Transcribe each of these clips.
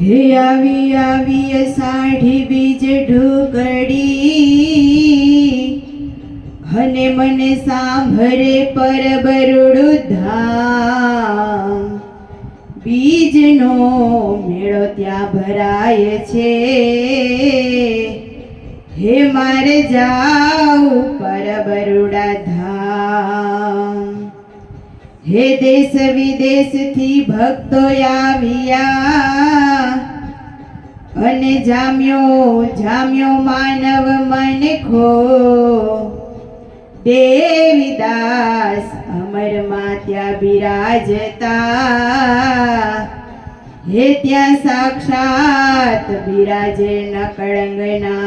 હે આવી આવી સાઢી બીજ ઢોકડી અને મને સાંભળે પર બરુડું ધામ બીજનો મેળો ત્યાં ભરાય છે હે મારે જાઉં પર બરુડા ધામ હે દેશ વિદેશથી ભક્તો આવ્યા અને જામ્યો માનવ મન ખો દેવીદાસ અમરમાં ત્યાં બિરાજતા હે ત્યાં સાક્ષાત બિરાજે નકળંગનાથ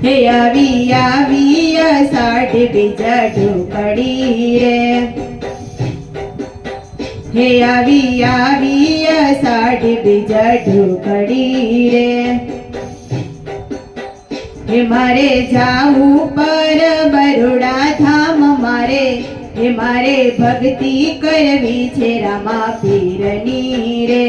હે આવી સાઢી બીજ ઢોકડી રે હે આવી સાઢી બીજ ઢોકડી રે હે મારે જાવું પર બરોડા ધામ હે મારે ભક્તિ કરવી છે રામા પીરની રે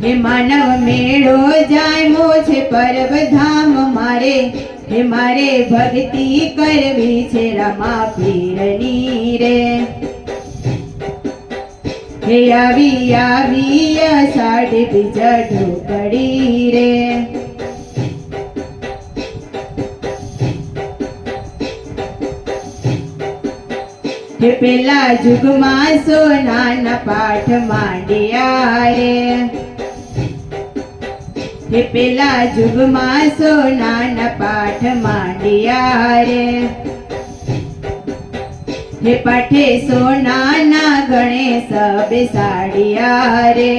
હે માનવ મેળો જામ્યો છે પરબ ધામ હે મારે ભક્તિ કરવી છે રામા પીરની રે હે આવી સાઢી બીજ ઢોકડી રે હે પેલા જુગમાં સોનાના પાઠ માંડ્યા રે હે પેલા જુગમાં સોનાના પાઠ માંડ્યા રે હે પાઠે સોનાના ગણેશ બેસાડ્યા રે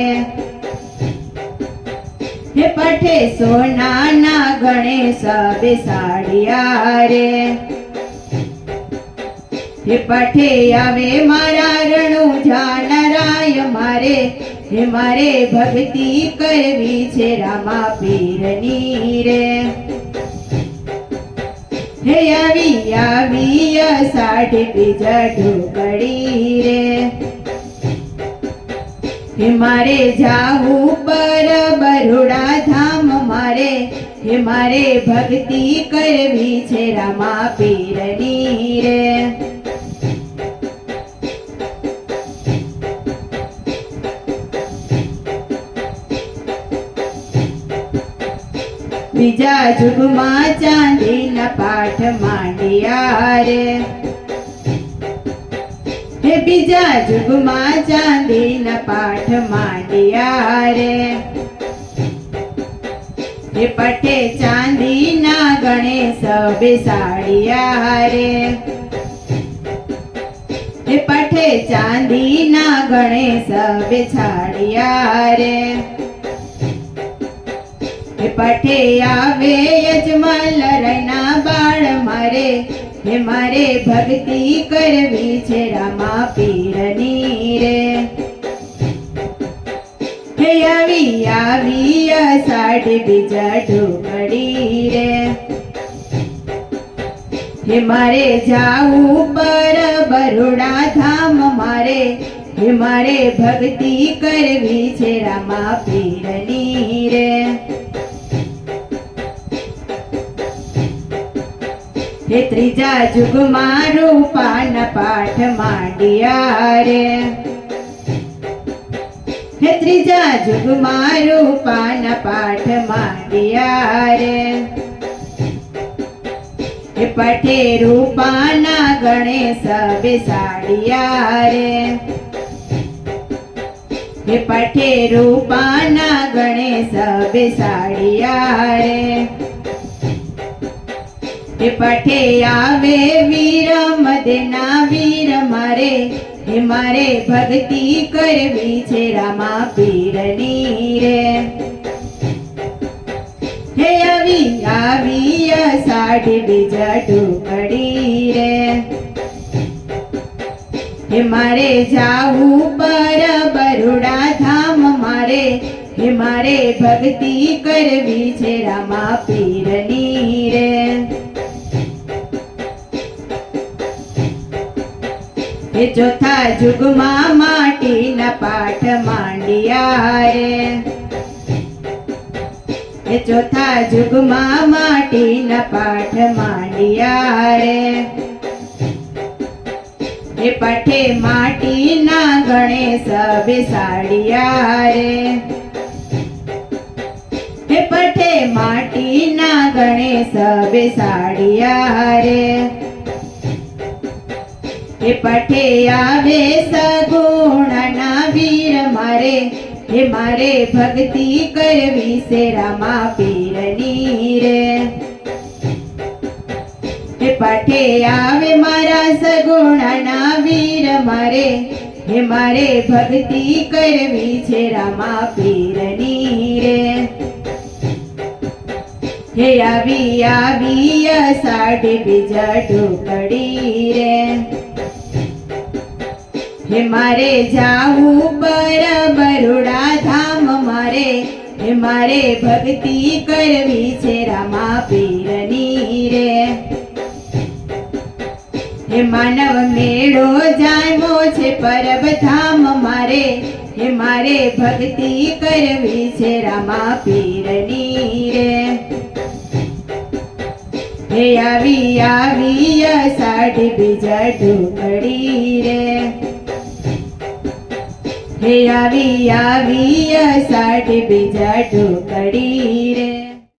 હે પાઠે સોનાના ગણેશ બેસાડ્યા રે હે પાઠે આવે મારા રણું જાનરાય હે મારે ભક્તિ કરવી છે રામા પીરની રે હે આવી સાઢી બીજ ઢોકડી રે હે મારે જાવું પર બરોડા ધામ હે મારે ભક્તિ કરવી છે રામા પીરની રે બીજા જુગમાં ચાંદીના પાઠ માંડ્યા રે હે બીજા જુગમાં ચાંદીના પાઠ માંડ્યા રે હે પઠે ચાંદીના ગણેશ બેસાડ્યા રે હે પઠે ચાંદીના ગણેશ બેસાડ્યા રે હે પઠે આવે યજમાન લરણા બાળ હે મારે ભક્તિ કરવી છે રામા પીરની રે હે આવી સાઢી બીજ ઢોકડી રે હે મારે જાવું પર બરોડા ધામ હે મારે ભક્તિ કરવી છે રામા પીરની રે હે ત્રીજા જુગમાં રૂપાના પાઠ માંડ્યા રે હે ત્રીજા જુગમાં રૂપાના પાઠ માંડ્યા રે હે પઠે રૂપાના ગણેશ બેસાડ્યા રે હે પઠે રૂપાના ગણેશ બેસાડ્યા રે હે પઠે આવે વીર મદના વીર હે મારે ભક્તિ કરવી છે રામા પીરની રે હે આવી સાઢી બીજ ઢોકડી રે હે મારે જાવું પર બરોડા ધામ હે મારે ભક્તિ કરવી છે રામા પીરની રે. હે ચોથા જુગમાં માટીના પાઠ માંડ્યા રે. હે ચોથા જુગમાં માટીના પાઠ માંડ્યા રે. હે પાઠે માટીના ગણેશ બેસાડ્યા રે. હે પાઠે માટીના ગણેશ બેસાડ્યા રે. હે પાઠે આવે સગુણના વીર મારે. હે મારે ભક્તિ કરવી છે રામા પીરની રે. હે પાઠે આવે મારા સગુણના વીર મારે. હે મારે ભક્તિ કરવી છે રામા પીરની રે. હે આવી અષાઢી બીજ ઢોકળી રે. હે મારે જાવું પર બરોડા ધામ મારે. હે મારે ભક્તિ કરવી છે રામા પીરની રે. હે માનવ મેળો જામ્યો છે પરબ ધામ મારે. હે મારે ભક્તિ કરવી છે રામા પીરની રે. હે આવી અષાઢી બીજ ઢોકળી રે. હે આવી અષાઢી બીજ ઢોકળી રે.